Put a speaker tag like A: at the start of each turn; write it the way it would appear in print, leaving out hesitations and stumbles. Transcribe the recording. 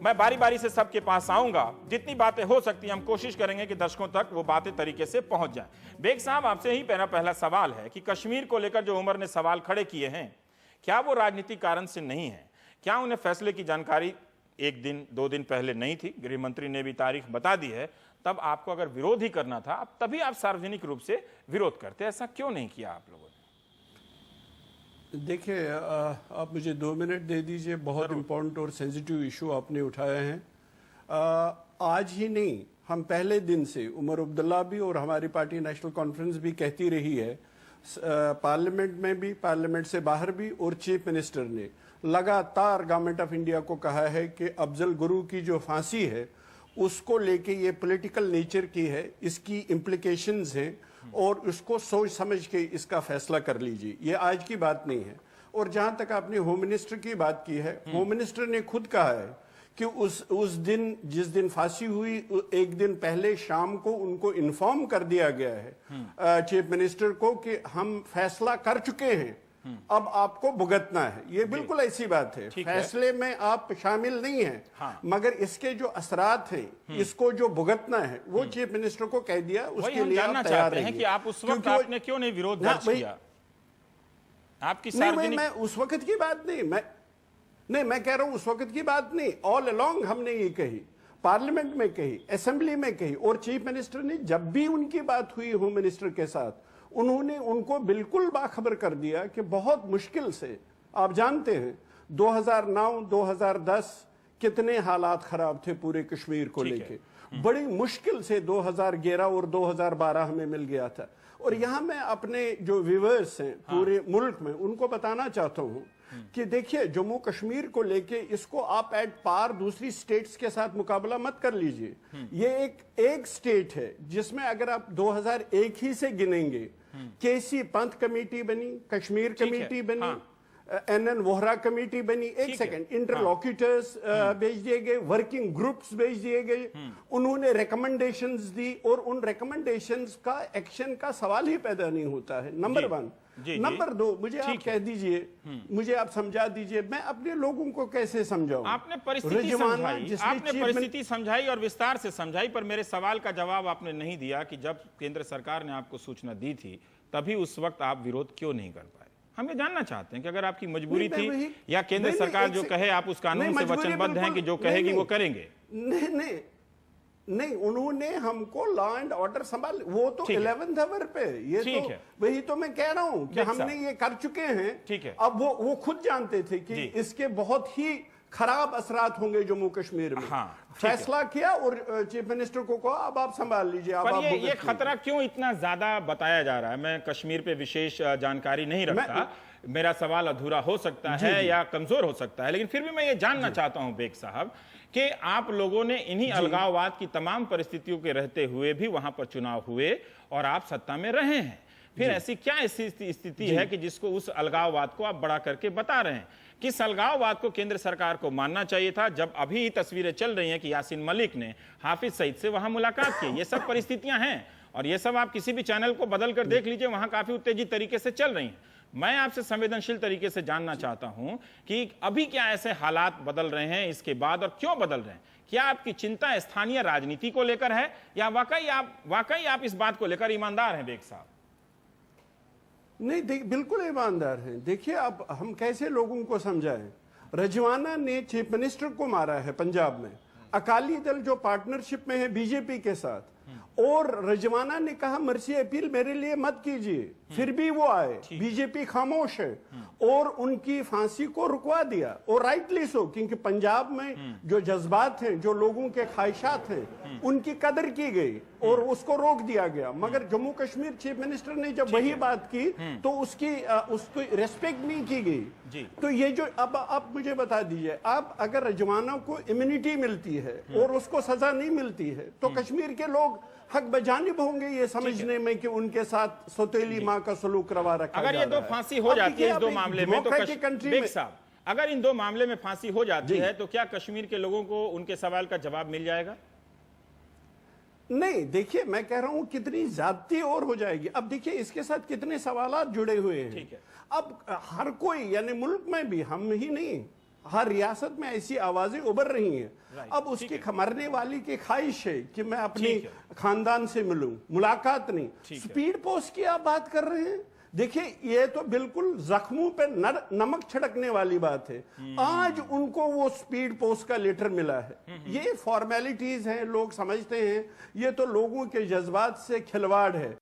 A: मैं बारी बारी से सबके पास आऊंगा, जितनी बातें हो सकती हैं हम कोशिश करेंगे कि दर्शकों तक वो बातें तरीके से पहुंच जाएं। बेग साहब, आपसे ही मेरा पहला सवाल है कि कश्मीर को लेकर जो उमर ने सवाल खड़े किए हैं, क्या वो राजनीतिक कारण से नहीं है? क्या उन्हें फैसले की जानकारी एक दिन 2 दिन पहले नहीं थी? गृह मंत्री ने भी तारीख बता दी है। तब आपको अगर विरोध ही करना था, अब तभी आप सार्वजनिक रूप से विरोध करते, ऐसा क्यों नहीं किया आप लोगों ने?
B: देखिए, आप मुझे 2 मिनट दे दीजिए। बहुत इम्पोर्टेंट और सेंसिटिव इशू आपने उठाए हैं। आज ही नहीं, हम पहले दिन से, उमर अब्दुल्ला भी और हमारी पार्टी नेशनल कॉन्फ्रेंस भी कहती रही है, पार्लियामेंट में भी, पार्लियामेंट से बाहर भी, और चीफ मिनिस्टर ने लगातार गवर्नमेंट ऑफ इंडिया को कहा है कि अफजल गुरु की जो फांसी है उसको लेके ये पॉलिटिकल नेचर की है, इसकी इम्प्लीकेशंस हैं और उसको सोच समझ के इसका फैसला कर लीजिए। ये आज की बात नहीं है। और जहां तक आपने होम मिनिस्टर की बात की है, होम मिनिस्टर ने खुद कहा है कि उस दिन, जिस दिन फांसी हुई, एक दिन पहले शाम को उनको इन्फॉर्म कर दिया गया है चीफ मिनिस्टर को कि हम फैसला कर चुके हैं, अब आपको भुगतना है। ये बिल्कुल ऐसी बात है, फैसले में आप शामिल नहीं हैं।
A: हाँ।
B: मगर इसके जो असरात हैं, इसको जो भुगतना है, वो चीफ मिनिस्टर को कह दिया। उसके लिए आप तैयार
A: हैं कि आप उस वक्त आपने क्यों नहीं विरोध दर्ज किया? आपकी सार्वजनिक,
B: मैं उस वक्त की बात नहीं, मैं कह रहा हूं उस वक्त की बात नहीं, ऑल अलोंग हमने ये कही, पार्लियामेंट में कही, असेंबली में कही। और चीफ मिनिस्टर ने जब भी उनकी बात हुई होम मिनिस्टर के साथ, उन्होंने उनको बिल्कुल बाखबर कर दिया कि बहुत मुश्किल से, आप जानते हैं 2009-2010 कितने हालात खराब थे पूरे कश्मीर को लेके, बड़ी मुश्किल से 2011 और 2012 हमें मिल गया था। और यहां मैं अपने जो व्यूअर्स हैं पूरे मुल्क में, उनको बताना चाहता हूं कि देखिए, जम्मू कश्मीर को लेके इसको आप एट पार दूसरी स्टेट्स के साथ मुकाबला मत कर लीजिए। ये एक स्टेट है जिसमें अगर आप 2001 ही से गिनेंगे, केसी पंथ कमेटी बनी, कश्मीर कमेटी बनी, एनएन वोहरा कमेटी बनी, एक सेकंड, इंटरलॉक्यूटर्स भेज दिए गए, वर्किंग ग्रुप्स भेज दिए गए, उन्होंने रिकमेंडेशंस दी, और उन रिकमेंडेशंस का एक्शन का सवाल ही पैदा नहीं होता है। नंबर 1। नंबर 2, मुझे आप कह दीजिए, मुझे आप समझा दीजिए, मैं अपने लोगों को कैसे समझाऊं?
A: आपने परिस्थिति समझाई और विस्तार से समझाई, पर मेरे सवाल का जवाब आपने नहीं दिया कि जब केंद्र सरकार ने आपको सूचना दी थी, तभी उस वक्त आप विरोध क्यों नहीं कर पाए? हम ये जानना चाहते हैं कि अगर आपकी मजबूरी थी, या केंद्र सरकार जो कहे आप उस कानून से वचनबद्ध हैं कि जो कहेगी वो करेंगे?
B: नहीं, उन्होंने हमको लॉ एंड ऑर्डर संभाल, वो तो 11th आवर पे, ये तो वही तो मैं कह रहा हूं कि हमने ये कर चुके हैं।
A: ठीक है।
B: अब वो खुद जानते थे कि इसके बहुत ही खराब असरात होंगे जम्मू कश्मीर में। फैसला किया और चीफ मिनिस्टर को कहा अब आप संभाल लीजिए।
A: पर ये खतरा क्यों इतना ज्यादा बताया जा रहा है? मैं कश्मीर पे विशेष जानकारी नहीं रखता, मेरा सवाल अधूरा हो सकता है या कमजोर हो सकता है, लेकिन फिर भी मैं ये जानना चाहता हूं बेग साहब कि आप लोगों ने इन्हीं अलगाववाद की तमाम परिस्थितियों के रहते हुए भी वहां पर चुनाव हुए और आप सत्ता में रहे हैं, फिर ऐसी क्या स्थिति है कि जिसको उस अलगाववाद को आप बड़ा करके बता रहे हैं? किस अलगाववाद को केंद्र सरकार को मानना चाहिए था, जब अभी तस्वीरें चल रही हैं कि यासीन मलिक ने हाफिज सईद से वहां मुलाकात की? ये सब परिस्थितियां हैं और ये सब आप किसी भी चैनल को बदल कर देख लीजिए, वहां काफी उत्तेजित तरीके से चल रही हैं। मैं आपसे संवेदनशील तरीके से जानना चाहता हूं कि अभी क्या ऐसे हालात बदल रहे हैं इसके बाद, और क्यों बदल रहे हैं? क्या आपकी चिंता स्थानीय राजनीति को लेकर है, या वाकई आप इस बात को लेकर ईमानदार हैं बेग साहब?
B: नहीं, बिल्कुल ईमानदार हैं। देखिए, अब हम कैसे लोगों को समझाएं? रजवाना ने चीफ मिनिस्टर को मारा है पंजाब में, अकाली दल जो पार्टनरशिप में है बीजेपी के साथ, और रजवाना ने कहा मर्सी अपील मेरे लिए मत कीजिए, फिर भी वो आए, बीजेपी खामोश है और उनकी फांसी को रुकवा दिया, और राइटली सो, क्योंकि पंजाब में जो जज्बात हैं, जो लोगों के ख्वाहिशात हैं, उनकी कदर की गई और उसको रोक दिया गया। मगर जम्मू कश्मीर चीफ मिनिस्टर ने जब वही बात की तो उसको रेस्पेक्ट नहीं की गई। तो ये जो अब मुझे बता दीजिए, आप अगर रजवाना को इम्यूनिटी मिलती है और उसको सजा नहीं मिलती है, तो कश्मीर के लोग हक बजानिब होंगे ये समझने में कि उनके साथ सौतेली माँ का सलूक रवा रखा जा रहा है।
A: अगर ये 2 फांसी हो जाती है इस 2 मामले में, तो बेग साहब, अगर इन 2 मामले में फांसी हो जाती है, तो क्या कश्मीर के लोगों को उनके सवाल का जवाब मिल जाएगा?
B: नहीं, देखिए, मैं कह रहा हूं कितनी ज्यादती और हो जाएगी। अब देखिए, इसके साथ कितने सवालात जुड़े हुए हैं। अब हर कोई, यानी मुल्क में भी, हम ही नहीं, हर रियासत में ऐसी आवाजें उभर रही हैं। अब उसकी मरने वाली की ख्वाहिश है कि मैं अपने खानदान से मिलूं, मुलाकात नहीं। स्पीड पोस्ट की आप बात कर रहे हैं। देखिए, ये तो बिल्कुल जख्मों पे नमक छिड़कने वाली बात है। आज उनको वो स्पीड पोस्ट का लेटर मिला है। ये फॉर्मेलिटीज हैं, लोग समझते हैं ये तो लोगों के जज्बात से खिलवाड़ है।